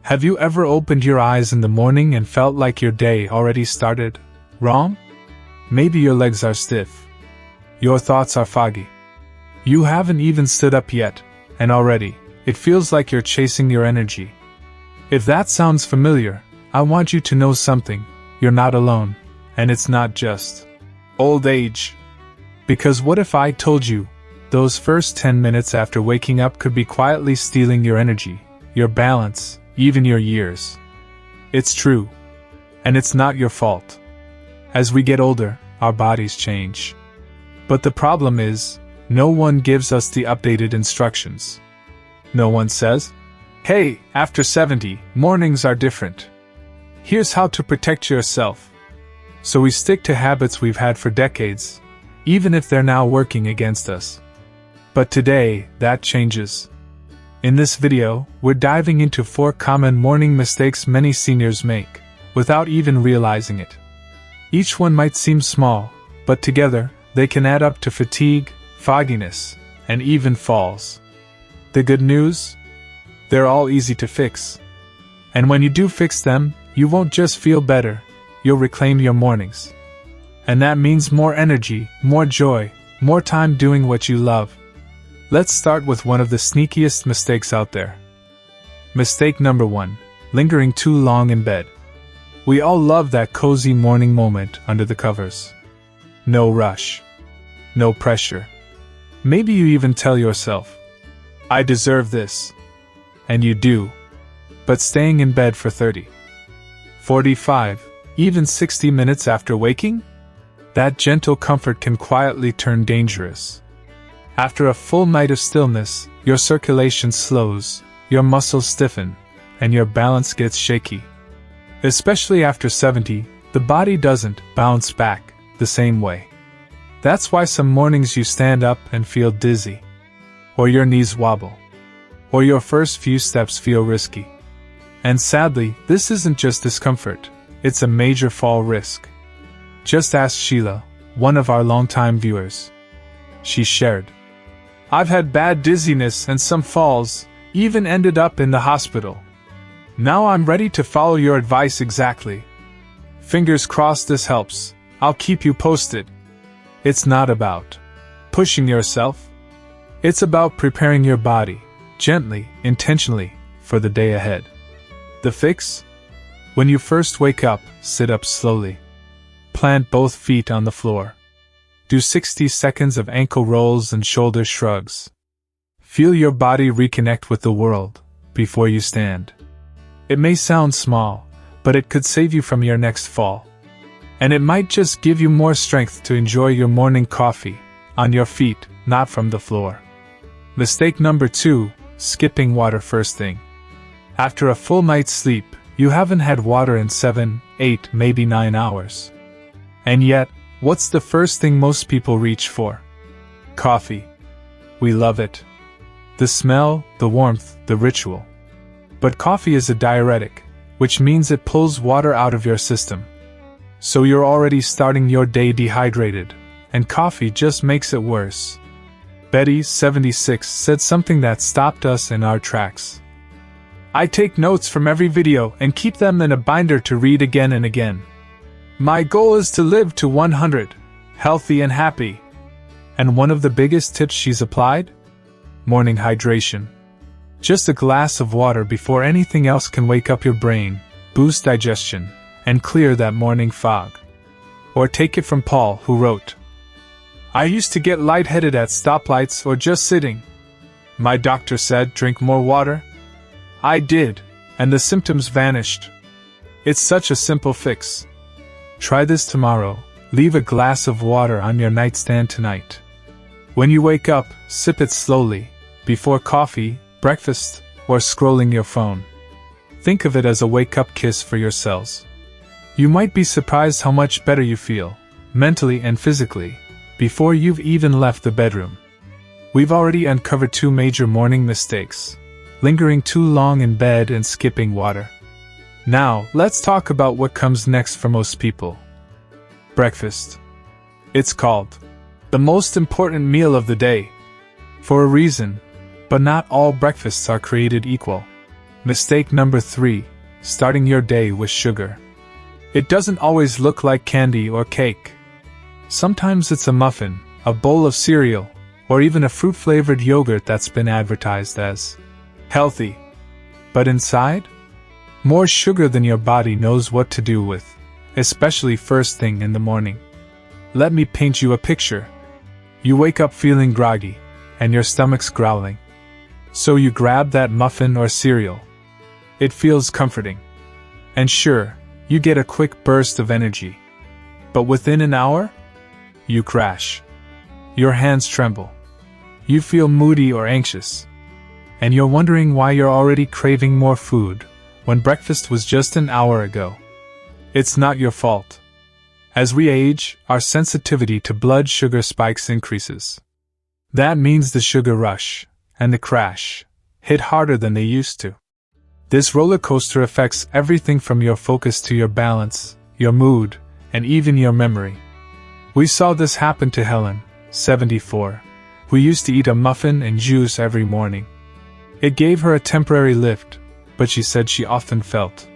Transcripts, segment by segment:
Have you ever opened your eyes in the morning and felt like your day already started wrong? Maybe your legs are stiff. Your thoughts are foggy. You haven't even stood up yet, and already, it feels like you're chasing your energy. If that sounds familiar, I want you to know something: you're not alone, and it's not just old age. Because what if I told you, those first 10 minutes after waking up could be quietly stealing your energy, your balance, even your years? It's true. And it's not your fault. As we get older, our bodies change. But the problem is, no one gives us the updated instructions. No one says, "Hey, after 70, mornings are different. Here's how to protect yourself." So we stick to habits we've had for decades, even if they're now working against us. But today, that changes. In this video, we're diving into 4 common morning mistakes many seniors make, without even realizing it. Each one might seem small, but together, they can add up to fatigue, fogginess, and even falls. The good news? They're all easy to fix. And when you do fix them, you won't just feel better, you'll reclaim your mornings. And that means more energy, more joy, more time doing what you love. Let's start with one of the sneakiest mistakes out there. Mistake number 1: lingering too long in bed. We all love that cozy morning moment under the covers. No rush. No pressure. Maybe you even tell yourself, "I deserve this." And you do. But staying in bed for 30, 45, even 60 minutes after waking? That gentle comfort can quietly turn dangerous. After a full night of stillness, your circulation slows, your muscles stiffen, and your balance gets shaky. Especially after 70, the body doesn't bounce back the same way. That's why some mornings you stand up and feel dizzy, or your knees wobble, or your first few steps feel risky. And sadly, this isn't just discomfort, it's a major fall risk. Just ask Sheila, one of our longtime viewers. She shared, "I've had bad dizziness and some falls, even ended up in the hospital. Now I'm ready to follow your advice exactly. Fingers crossed this helps. I'll keep you posted." It's not about pushing yourself. It's about preparing your body, gently, intentionally, for the day ahead. The fix? When you first wake up, sit up slowly. Plant both feet on the floor. Do 60 seconds of ankle rolls and shoulder shrugs. Feel your body reconnect with the world before you stand. It may sound small, but it could save you from your next fall. And it might just give you more strength to enjoy your morning coffee, on your feet, not from the floor. Mistake number 2, skipping water first thing. After a full night's sleep, you haven't had water in 7, 8, maybe 9 hours. And yet, what's the first thing most people reach for? Coffee. We love it. The smell, the warmth, the ritual. But coffee is a diuretic, which means it pulls water out of your system. So you're already starting your day dehydrated, and coffee just makes it worse. Betty, 76, said something that stopped us in our tracks. "I take notes from every video and keep them in a binder to read again and again. My goal is to live to 100, healthy and happy." And one of the biggest tips she's applied? Morning hydration. Just a glass of water before anything else can wake up your brain, boost digestion, and clear that morning fog. Or take it from Paul, who wrote, "I used to get lightheaded at stoplights or just sitting. My doctor said, drink more water. I did, and the symptoms vanished." It's such a simple fix. Try this tomorrow. Leave a glass of water on your nightstand tonight. When you wake up, sip it slowly, before coffee, breakfast, or scrolling your phone. Think of it as a wake-up kiss for your cells. You might be surprised how much better you feel, mentally and physically, before you've even left the bedroom. We've already uncovered 2 major morning mistakes: lingering too long in bed and skipping water. Now, let's talk about what comes next for most people. Breakfast. It's called the most important meal of the day. For a reason, but not all breakfasts are created equal. Mistake number 3. Starting your day with sugar. It doesn't always look like candy or cake. Sometimes it's a muffin, a bowl of cereal, or even a fruit-flavored yogurt that's been advertised as healthy. But inside? More sugar than your body knows what to do with, especially first thing in the morning. Let me paint you a picture. You wake up feeling groggy, and your stomach's growling. So you grab that muffin or cereal. It feels comforting. And sure, you get a quick burst of energy. But within an hour, you crash. Your hands tremble. You feel moody or anxious. And you're wondering why you're already craving more food when breakfast was just an hour ago. It's not your fault. As we age, our sensitivity to blood sugar spikes increases. That means the sugar rush and the crash hit harder than they used to. This roller coaster affects everything from your focus to your balance, your mood, and even your memory. We saw this happen to Helen, 74, who used to eat a muffin and juice every morning. It gave her a temporary lift, but she said she often felt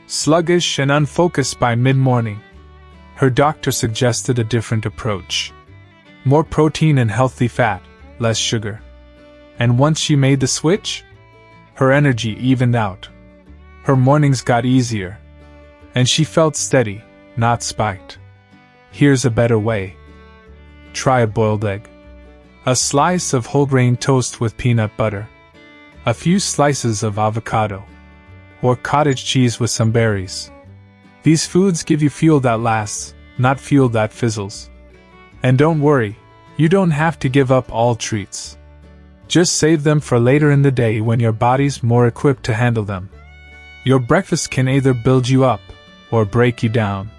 sluggish and unfocused by mid-morning. Her doctor suggested a different approach. More protein and healthy fat, less sugar. And once she made the switch, her energy evened out. Her mornings got easier. And she felt steady, not spiked. Here's a better way. Try a boiled egg. A slice of whole grain toast with peanut butter. A few slices of avocado. Or cottage cheese with some berries. These foods give you fuel that lasts, not fuel that fizzles. And don't worry, you don't have to give up all treats. Just save them for later in the day when your body's more equipped to handle them. Your breakfast can either build you up or break you down.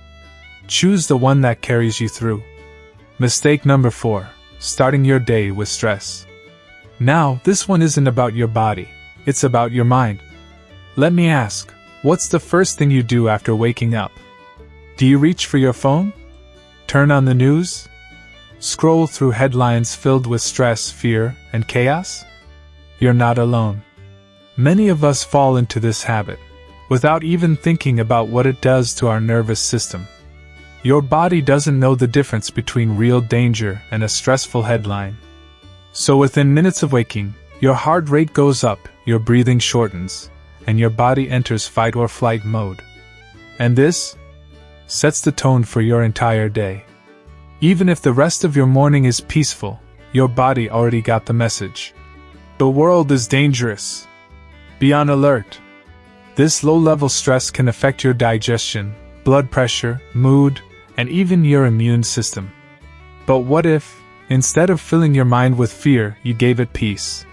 Choose the one that carries you through. Mistake number 4. Starting your day with stress. Now, this one isn't about your body, it's about your mind. Let me ask, what's the first thing you do after waking up? Do you reach for your phone? Turn on the news? Scroll through headlines filled with stress, fear, and chaos? You're not alone. Many of us fall into this habit, without even thinking about what it does to our nervous system. Your body doesn't know the difference between real danger and a stressful headline. So within minutes of waking, your heart rate goes up, your breathing shortens, and your body enters fight or flight mode. And this sets the tone for your entire day. Even if the rest of your morning is peaceful, your body already got the message. The world is dangerous. Be on alert. This low-level stress can affect your digestion, blood pressure, mood, and even your immune system. But what if, instead of filling your mind with fear, you gave it peace?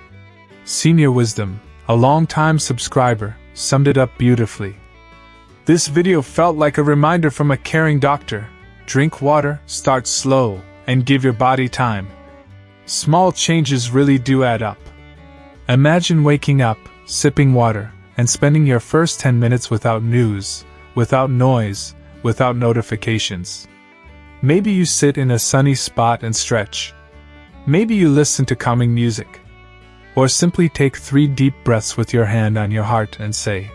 Senior Wisdom, a long-time subscriber, summed it up beautifully. This video felt like a reminder from a caring doctor. Drink water, start slow, and give your body time. Small changes really do add up. Imagine waking up, sipping water, and spending your first 10 minutes without news, without noise, without notifications. Maybe you sit in a sunny spot and stretch. Maybe you listen to calming music. Or simply take 3 deep breaths with your hand on your heart and say,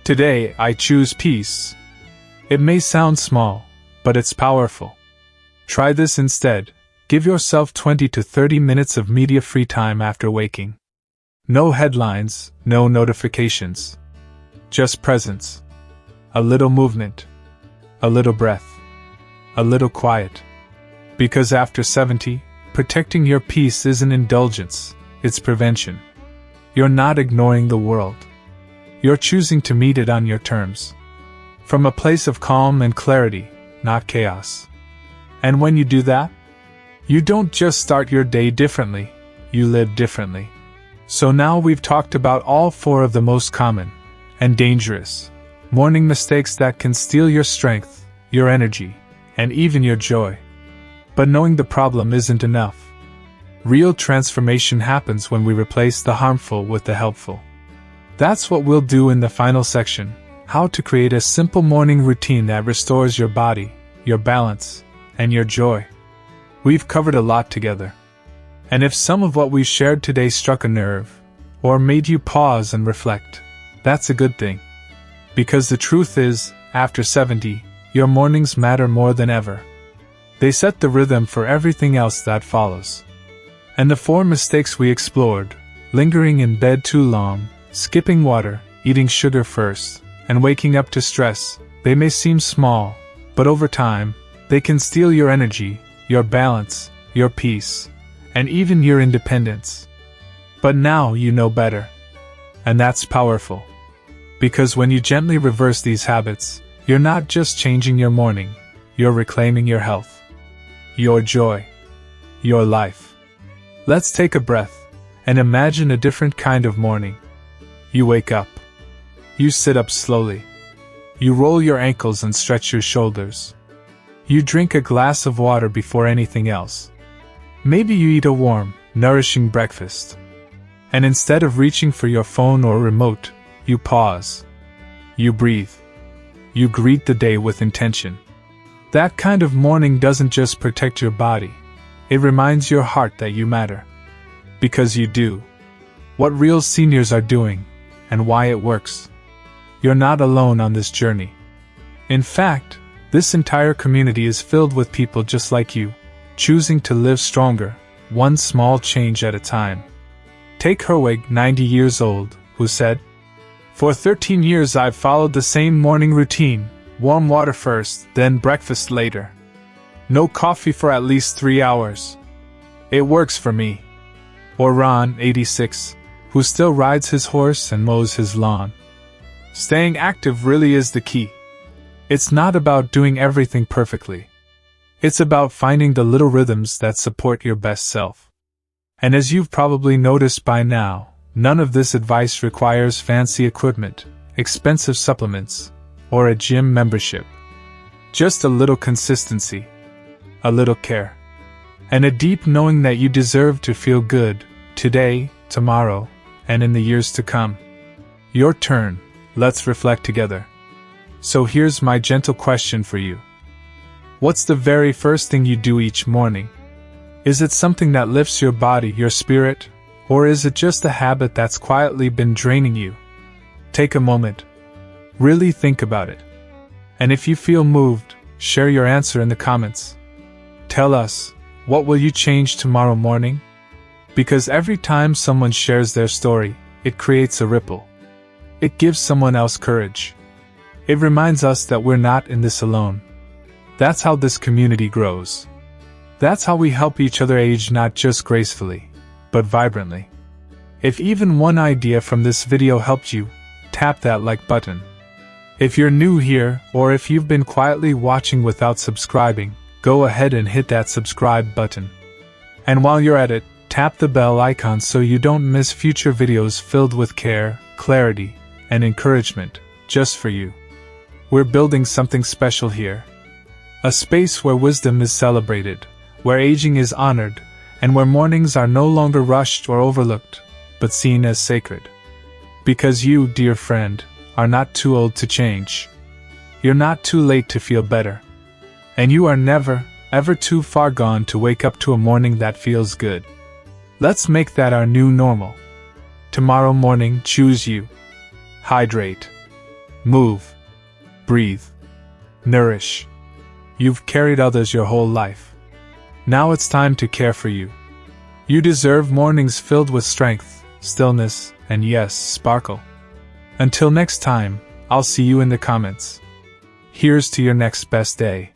"Today I choose peace." It may sound small, but it's powerful. Try this instead. Give yourself 20 to 30 minutes of media-free time after waking. No headlines, no notifications. Just presence. A little movement. A little breath. A little quiet. Because after 70, protecting your peace isn't indulgence, it's prevention. You're not ignoring the world. You're choosing to meet it on your terms. From a place of calm and clarity, not chaos. And when you do that, you don't just start your day differently, you live differently. So now we've talked about all 4 of the most common and dangerous morning mistakes that can steal your strength, your energy, and even your joy. But knowing the problem isn't enough. Real transformation happens when we replace the harmful with the helpful. That's what we'll do in the final section, how to create a simple morning routine that restores your body, your balance, and your joy. We've covered a lot together. And if some of what we shared today struck a nerve, or made you pause and reflect, that's a good thing. Because the truth is, after 70, your mornings matter more than ever. They set the rhythm for everything else that follows. And the 4 mistakes we explored, lingering in bed too long, skipping water, eating sugar first, and waking up to stress, they may seem small, but over time, they can steal your energy, your balance, your peace, and even your independence. But now you know better. And that's powerful. Because when you gently reverse these habits, you're not just changing your morning, you're reclaiming your health, your joy, your life. Let's take a breath and imagine a different kind of morning. You wake up. You sit up slowly. You roll your ankles and stretch your shoulders. You drink a glass of water before anything else. Maybe you eat a warm, nourishing breakfast. And instead of reaching for your phone or remote, you pause. You breathe. You greet the day with intention. That kind of morning doesn't just protect your body, it reminds your heart that you matter. Because you do. What real seniors are doing, and why it works. You're not alone on this journey. In fact, this entire community is filled with people just like you, choosing to live stronger, one small change at a time. Take Herwig, 90 years old, who said, "For 13 years I've followed the same morning routine, warm water first, then breakfast later. No coffee for at least 3 hours. It works for me." Or Ron, 86, who still rides his horse and mows his lawn. Staying active really is the key. It's not about doing everything perfectly. It's about finding the little rhythms that support your best self. And as you've probably noticed by now, none of this advice requires fancy equipment, expensive supplements, or a gym membership. Just a little consistency, a little care, and a deep knowing that you deserve to feel good, today, tomorrow, and in the years to come. Your turn, let's reflect together. So here's my gentle question for you. What's the very first thing you do each morning? Is it something that lifts your body, your spirit, or is it just a habit that's quietly been draining you? Take a moment. Really think about it. And if you feel moved, share your answer in the comments. Tell us, what will you change tomorrow morning? Because every time someone shares their story, it creates a ripple. It gives someone else courage. It reminds us that we're not in this alone. That's how this community grows. That's how we help each other age not just gracefully, but vibrantly. If even one idea from this video helped you, tap that like button. If you're new here, or if you've been quietly watching without subscribing, go ahead and hit that subscribe button. And while you're at it, tap the bell icon so you don't miss future videos filled with care, clarity, and encouragement, just for you. We're building something special here. A space where wisdom is celebrated, where aging is honored, and where mornings are no longer rushed or overlooked, but seen as sacred. Because you, dear friend, are not too old to change. You're not too late to feel better. And you are never, ever too far gone to wake up to a morning that feels good. Let's make that our new normal. Tomorrow morning, choose you. Hydrate. Move. Breathe. Nourish. You've carried others your whole life. Now it's time to care for you. You deserve mornings filled with strength, stillness, and yes, sparkle. Until next time, I'll see you in the comments. Here's to your next best day.